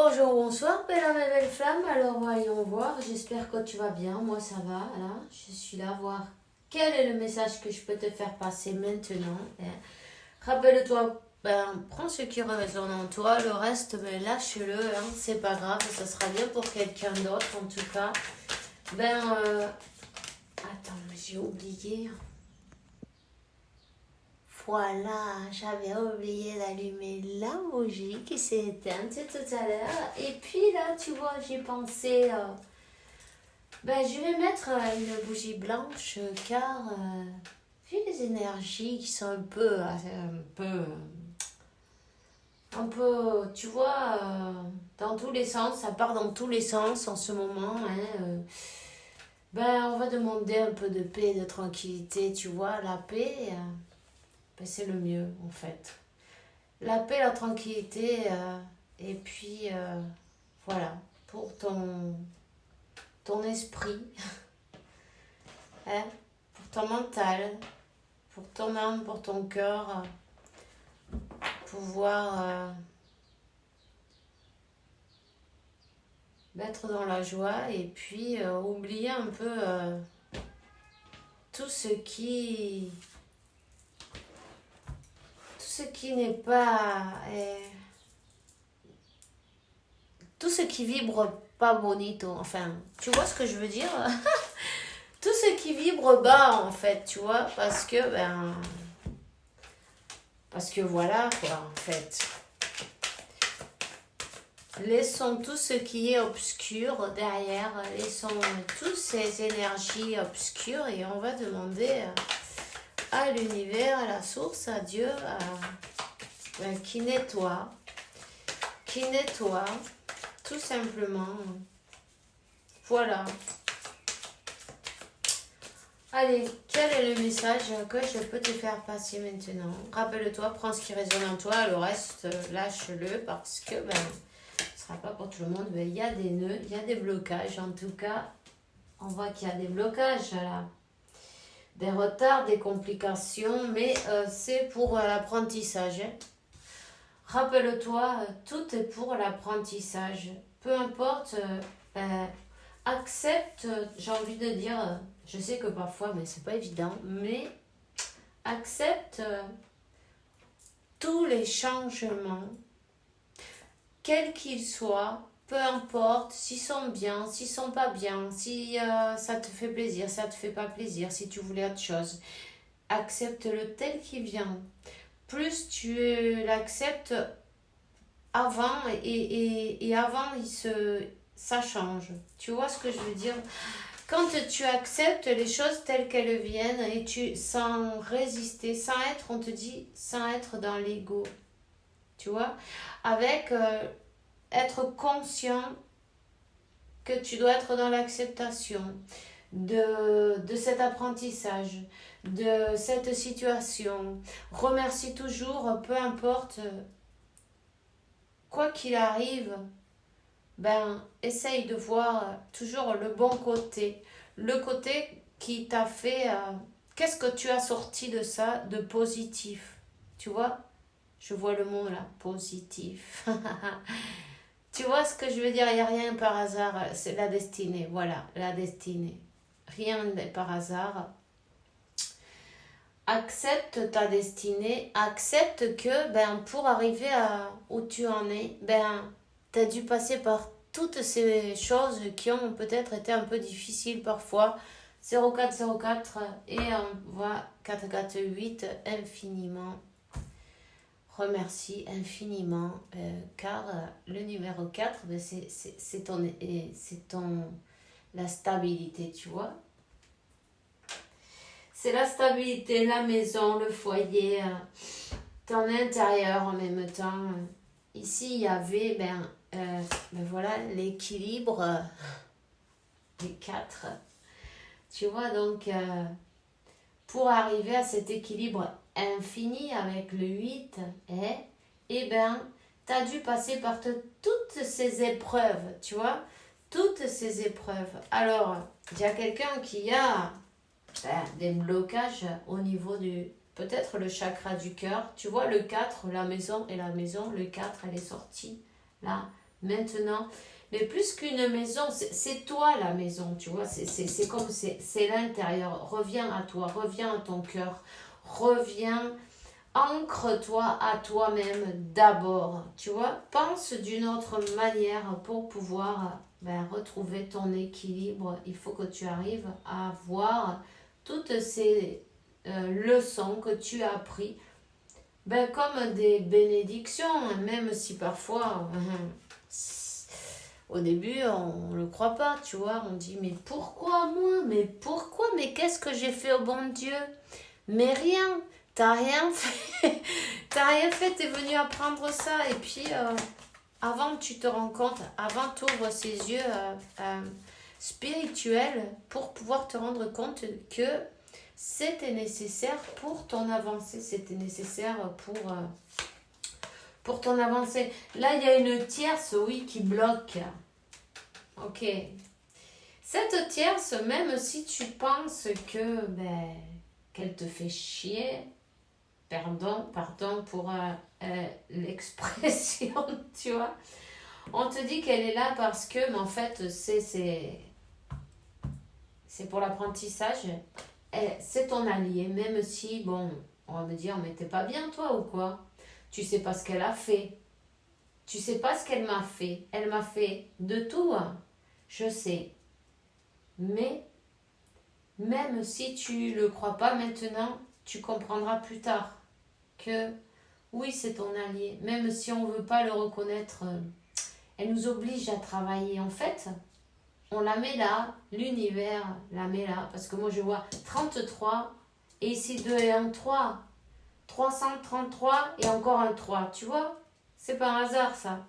Bonjour, bonsoir, belle et belle flamme. Alors voyons voir, j'espère que tu vas bien. Moi ça va, là. Je suis là voir quel est le message que je peux te faire passer maintenant. Rappelle-toi, prends ce qui résonne en toi, le reste, lâche-le, c'est pas grave, ça sera bien pour quelqu'un d'autre en tout cas. Attends, j'ai oublié. Voilà, j'avais oublié d'allumer la bougie qui s'est éteinte tout à l'heure. Et puis là, tu vois, j'ai pensé, je vais mettre une bougie blanche car vu les énergies qui sont tu vois, dans tous les sens, ça part dans tous les sens en ce moment. On va demander un peu de paix, de tranquillité, tu vois, la paix. C'est le mieux en fait. La paix, la tranquillité, et puis voilà, pour ton esprit, pour ton mental, pour ton âme, pour ton cœur, pouvoir être dans la joie et puis oublier un peu tout ce qui n'est pas tout ce qui vibre pas bonito, enfin tu vois ce que je veux dire. Tout ce qui vibre bas en fait, tu vois, parce que voilà quoi en fait. Laissons tout ce qui est obscur derrière, laissons toutes ces énergies obscures et on va demander à l'univers, à la source, à Dieu, qui nettoie, tout simplement. Voilà. Allez, quel est le message que je peux te faire passer maintenant? Rappelle-toi, prends ce qui résonne en toi, le reste, lâche-le parce que ce sera pas pour tout le monde. Il y a des nœuds, il y a des blocages. En tout cas, on voit qu'il y a des blocages là. Des retards, des complications, mais c'est pour l'apprentissage. Rappelle-toi, tout est pour l'apprentissage. Peu importe, accepte, j'ai envie de dire, je sais que parfois, mais c'est pas évident, mais accepte tous les changements, quels qu'ils soient, peu importe s'ils sont bien, s'ils sont pas bien, si ça te fait plaisir, ça te fait pas plaisir, si tu voulais autre chose. Accepte-le tel qu'il vient. Plus tu l'acceptes avant et avant ça change. Tu vois ce que je veux dire? Quand tu acceptes les choses telles qu'elles viennent et tu sans résister, sans être, on te dit, sans être dans l'ego. Tu vois? Avec être conscient que tu dois être dans l'acceptation de cet apprentissage, de cette situation. Remercie toujours, peu importe, quoi qu'il arrive, essaye de voir toujours le bon côté. Le côté qui t'a fait... qu'est-ce que tu as sorti de ça de positif? Tu vois? Je vois le mot là, positif. Tu vois ce que je veux dire? Il n'y a rien par hasard. C'est la destinée. Voilà, la destinée. Rien n'est par hasard. Accepte ta destinée. Accepte que pour arriver à où tu en es, tu as dû passer par toutes ces choses qui ont peut-être été un peu difficiles parfois. 0404 et on voit 448 infiniment. Remercie infiniment car le numéro 4 c'est la stabilité, tu vois. C'est la stabilité, la maison, le foyer, ton intérieur en même temps. Ici il y avait voilà l'équilibre des 4. Tu vois, donc pour arriver à cet équilibre infini avec le 8, tu as dû passer par toutes ces épreuves, tu vois, toutes ces épreuves. Alors, il y a quelqu'un qui a des blocages au niveau du, peut-être le chakra du cœur. Tu vois, le 4, la maison, le 4, elle est sortie là, maintenant. Mais plus qu'une maison, c'est toi la maison, tu vois. C'est comme, c'est l'intérieur. Reviens à toi, reviens à ton cœur. Reviens, ancre-toi à toi-même d'abord, tu vois. Pense d'une autre manière pour pouvoir retrouver ton équilibre. Il faut que tu arrives à voir toutes ces leçons que tu as apprises comme des bénédictions, même si parfois, au début, on ne le croit pas, tu vois. On dit, mais pourquoi moi? Mais pourquoi? Mais qu'est-ce que j'ai fait au bon Dieu? Mais rien, t'as rien fait. T'as rien fait, t'es venu apprendre ça. Et puis, avant que tu te rends compte, avant que tu ouvres ces yeux spirituels pour pouvoir te rendre compte que c'était nécessaire pour ton avancée, c'était nécessaire pour ton avancée. Là, il y a une tierce, oui, qui bloque. Ok. Cette tierce, même si tu penses que qu'elle te fait chier, pardon pour l'expression, tu vois, on te dit qu'elle est là parce que, mais en fait, c'est pour l'apprentissage. C'est ton allié, même si, bon, on va me dire, mais t'es pas bien toi ou quoi? Tu sais pas ce qu'elle a fait. Tu sais pas ce qu'elle m'a fait. Elle m'a fait de tout, hein. Je sais. Mais, même si tu le crois pas maintenant, tu comprendras plus tard que, oui, c'est ton allié. Même si on veut pas le reconnaître, elle nous oblige à travailler. En fait, on la met là, l'univers la met là, parce que moi je vois 33 et ici 2 et un 3. 333 et encore un 3, tu vois? C'est pas un hasard ça.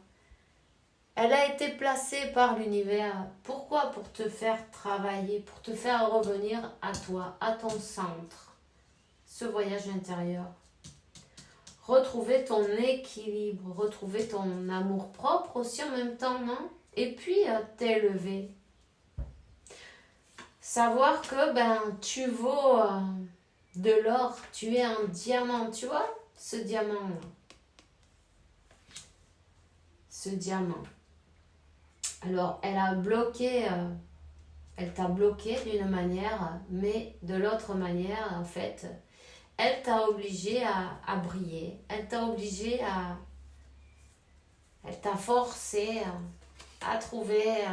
Elle a été placée par l'univers. Pourquoi? Pour te faire travailler, pour te faire revenir à toi, à ton centre. Ce voyage intérieur. Retrouver ton équilibre, retrouver ton amour propre aussi en même temps, non? Et puis t'élever. Savoir que tu vaux de l'or, tu es un diamant, tu vois, ce diamant. Ce diamant. Alors, elle t'a bloqué d'une manière, mais de l'autre manière, en fait, elle t'a obligé à briller. Elle t'a obligé elle t'a forcé à trouver,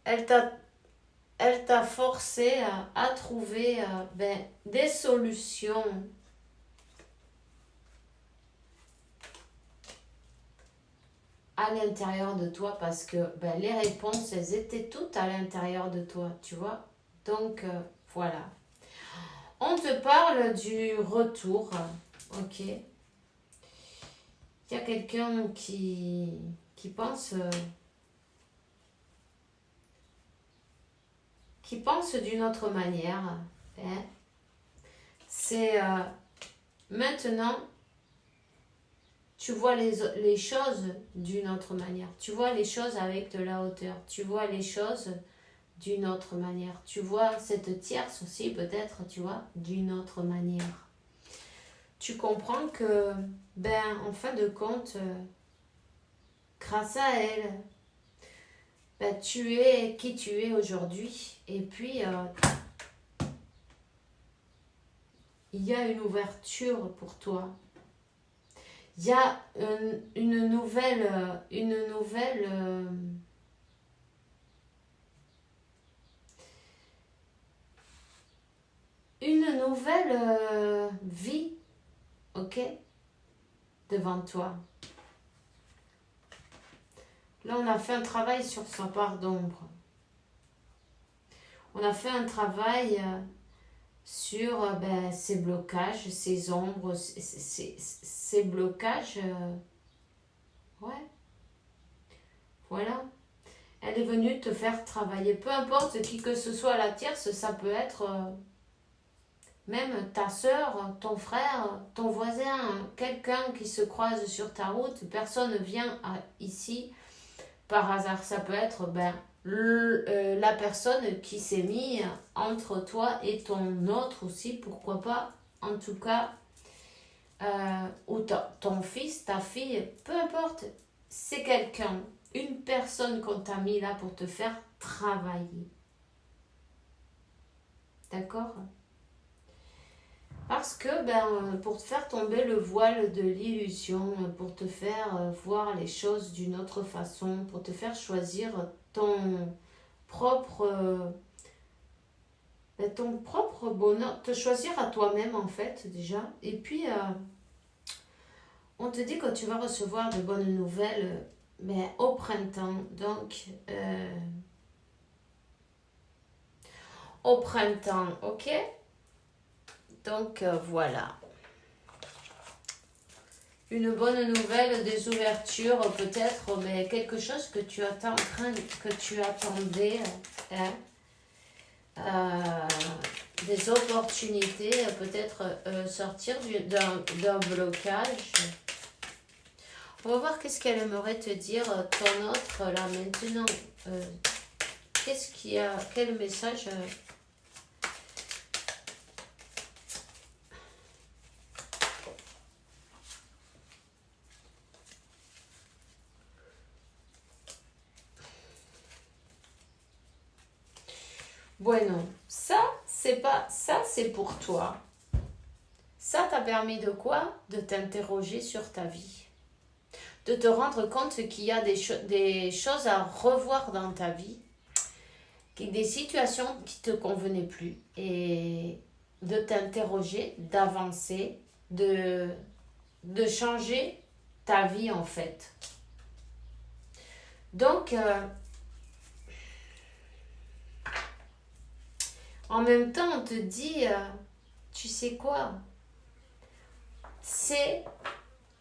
elle t'a forcé à trouver des solutions à l'intérieur de toi parce que les réponses, elles étaient toutes à l'intérieur de toi, tu vois. Donc, voilà. On te parle du retour, ok. Il y a quelqu'un qui pense... qui pense d'une autre manière. Hein. C'est maintenant, tu vois les choses d'une autre manière. Tu vois les choses avec de la hauteur. Tu vois les choses d'une autre manière. Tu vois cette tierce aussi, peut-être, tu vois, d'une autre manière. Tu comprends que, en fin de compte, grâce à elle, tu es qui tu es aujourd'hui. Et puis, il y a une ouverture pour toi. Il y a une nouvelle vie, ok, devant toi. Là, on a fait un travail sur sa part d'ombre. On a fait un travail sur ces blocages, ces ombres, ces blocages. Ouais, voilà. Elle est venue te faire travailler. Peu importe qui que ce soit la tierce, ça peut être même ta soeur, ton frère, ton voisin, quelqu'un qui se croise sur ta route. Personne ne vient ici par hasard. Ça peut être la personne qui s'est mise entre toi et ton autre aussi, pourquoi pas. En tout cas, ou ton fils, ta fille, peu importe, c'est quelqu'un, une personne qu'on t'a mis là pour te faire travailler. D'accord? Parce que pour te faire tomber le voile de l'illusion, pour te faire voir les choses d'une autre façon, pour te faire choisir propre, ton propre bonheur, te choisir à toi-même en fait déjà. Et puis, on te dit que tu vas recevoir de bonnes nouvelles au printemps. Donc, au printemps, ok? Donc, voilà. Une bonne nouvelle, des ouvertures, peut-être, mais quelque chose que tu attends, que tu attendais, hein? Des opportunités, peut-être sortir d'un blocage. On va voir qu'est-ce qu'elle aimerait te dire, ton autre, là, maintenant. Qu'est-ce qu'il y a, quel message Bueno, ça, c'est pour toi. Ça t'a permis de quoi? De t'interroger sur ta vie. De te rendre compte qu'il y a des choses à revoir dans ta vie. Des situations qui ne te convenaient plus. Et de t'interroger, d'avancer, de changer ta vie en fait. Donc, en même temps, on te dit, tu sais quoi?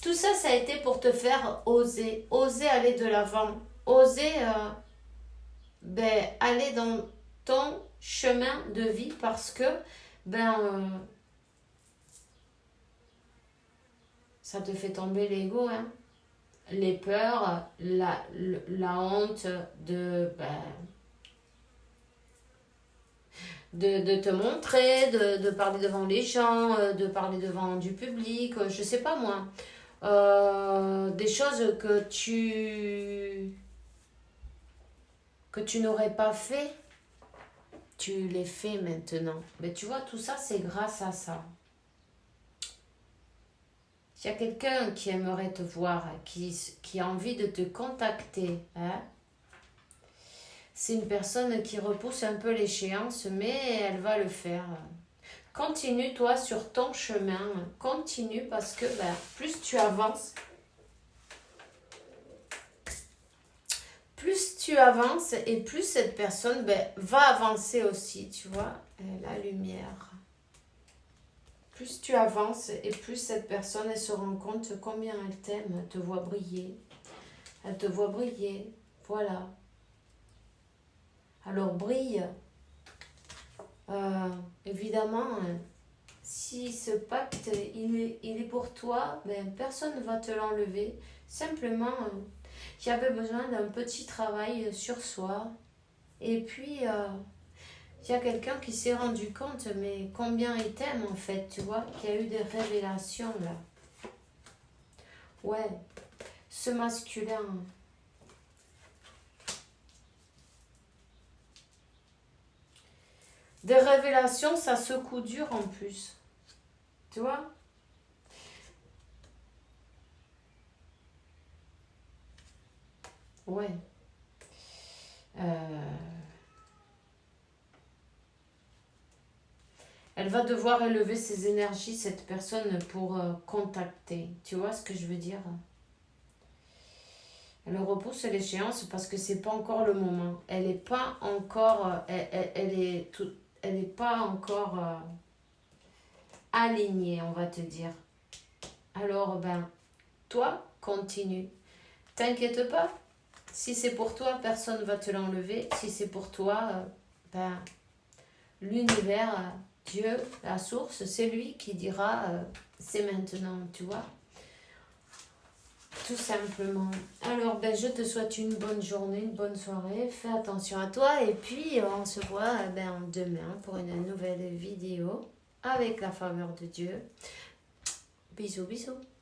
Tout ça, ça a été pour te faire oser aller de l'avant, oser aller dans ton chemin de vie parce que ça te fait tomber l'ego, hein? Les peurs, la honte de te montrer, de parler devant les gens, de parler devant du public, je sais pas moi. Des choses que tu n'aurais pas fait, tu les fais maintenant. Mais tu vois, tout ça, c'est grâce à ça. S'il y a quelqu'un qui aimerait te voir, qui a envie de te contacter, hein, c'est une personne qui repousse un peu l'échéance, mais elle va le faire. Continue, toi, sur ton chemin. Continue parce que plus tu avances, et plus cette personne va avancer aussi, tu vois, la lumière. Plus tu avances et plus cette personne elle se rend compte combien elle t'aime, elle te voit briller. Elle te voit briller, voilà. Alors brille. Évidemment, si ce pacte il est pour toi, personne ne va te l'enlever. Simplement, j'avais besoin d'un petit travail sur soi. Et puis, il y a quelqu'un qui s'est rendu compte, mais combien il t'aime en fait, tu vois, qu'il y a eu des révélations là. Ouais, ce masculin. Des révélations, ça secoue dur en plus. Tu vois? Ouais. Elle va devoir élever ses énergies, cette personne, pour contacter. Tu vois ce que je veux dire? Elle repousse l'échéance parce que c'est pas encore le moment. Elle n'est pas encore... elle est pas encore alignée, on va te dire. Alors, toi, continue. T'inquiète pas. Si c'est pour toi, personne ne va te l'enlever. Si c'est pour toi, l'univers, Dieu, la source, c'est lui qui dira c'est maintenant, tu vois. Tout simplement. Alors, je te souhaite une bonne journée, une bonne soirée. Fais attention à toi et puis on se voit demain pour une nouvelle vidéo avec la faveur de Dieu. Bisous, bisous.